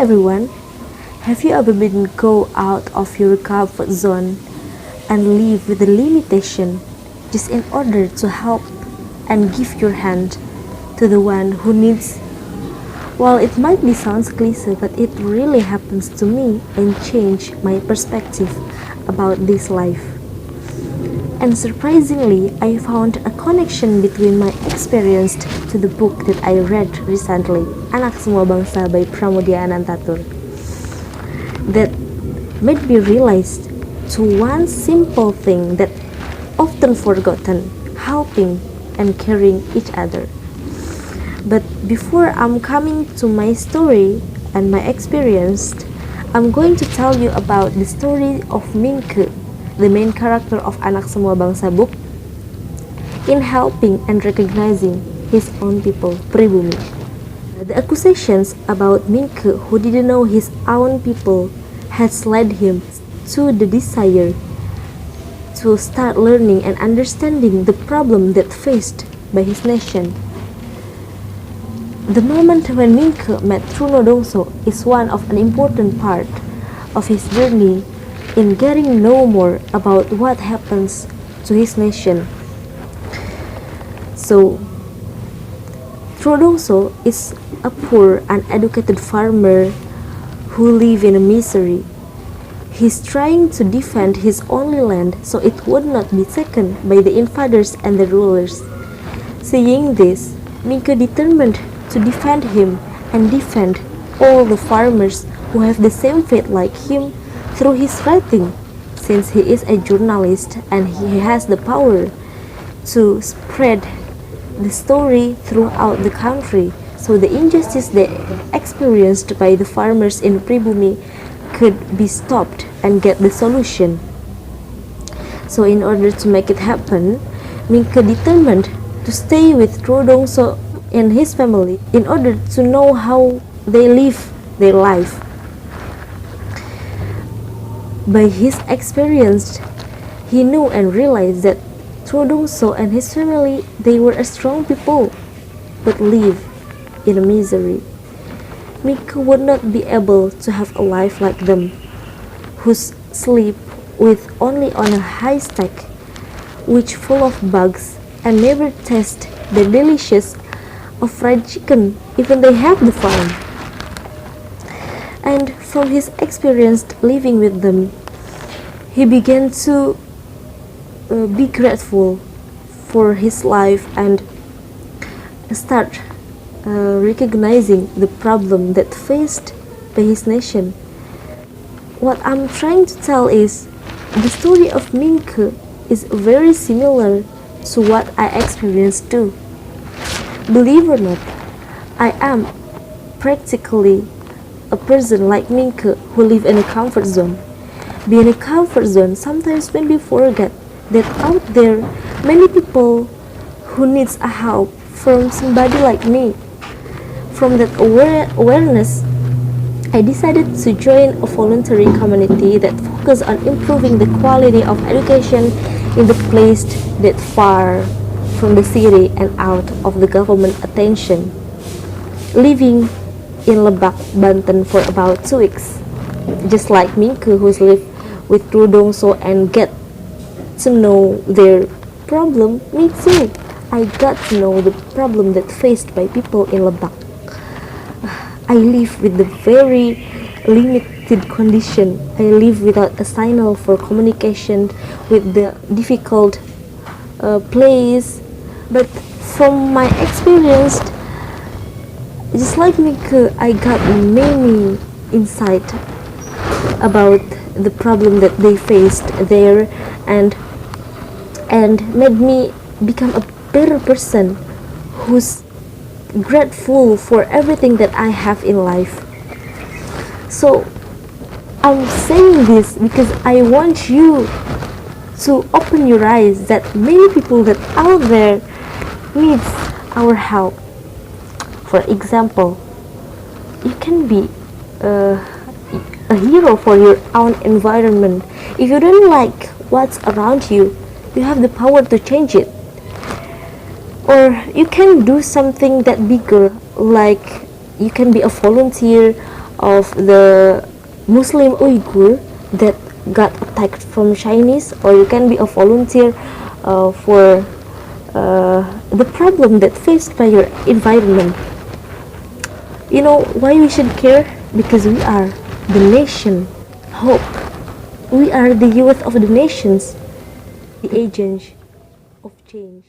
everyone, have you ever been go out of your comfort zone and live with a limitation just in order to help and give your hand to the one who needs? Well, it might be sounds cliche, but it really happens to me and changed my perspective about this life. And surprisingly, I found a connection between my experience to the book that I read recently, Anak Bangsa by Mutia Shalihah, that made me realize to one simple thing that often forgotten, helping and caring each other. But before I'm coming to my story and my experience, I'm going to tell you about the story of Mingke, the main character of Anak Bangsa book, in helping and recognizing his own people, pribumi. The accusations about Mingke, who didn't know his own people, has led him to the desire to start learning and understanding the problem that faced by his nation. The moment when Mingke met Trunodongso is one of an important part of his journey in getting to know more about what happens to his nation. So, Trunodongso is a poor, uneducated farmer who live in a misery. He's trying to defend his only land so it would not be taken by the invaders and the rulers. Seeing this, Mingke determined to defend him and defend all the farmers who have the same fate like him through his writing, since he is a journalist and he has the power to spread the story throughout the country, so the injustice they experienced by the farmers in Pribumi could be stopped and get the solution. So in order to make it happen, Mingke determined to stay with Trunodongso and his family in order to know how they live their life. By his experience, he knew and realized that Trunodongso and his family, they were a strong people, but live in a misery. Mingke would not be able to have a life like them, who sleep with only on a high stack, which full of bugs and never taste the delicious of fried chicken, even they have the farm. And from his experience living with them, he began to be grateful for his life and start recognizing the problem that faced by his nation. What I'm trying to tell is the story of Mingke is very similar to what I experienced too. Believe or not, I am practically a person like Mingke who live in a comfort zone. Being in a comfort zone, sometimes when we forget that out there many people who needs a help from somebody like me. From that awareness, I decided to join a voluntary community that focus on improving the quality of education in the place that far from the city and out of the government attention. Living in Lebak, Banten for about 2 weeks. Just like Mingke, who's lived with Trunodongso and get to know their problem, me too. I got to know the problem that faced by people in Lebak. I live with the very limited condition. I live without a signal for communication with the difficult place. But from my experience, just like Mingke, I got many insight about the problem that they faced there and made me become a better person who's grateful for everything that I have in life. So I'm saying this because I want you to open your eyes that many people that out there needs our help. For example, you can be a hero for your own environment. If you don't like what's around you, you have the power to change it. Or you can do something that bigger, like you can be a volunteer of the Muslim Uyghur that got attacked from Chinese, or you can be a volunteer for the problem that faced by your environment. You know why we should care? Because we are the nation hope. We are the youth of the nations, the agents of change.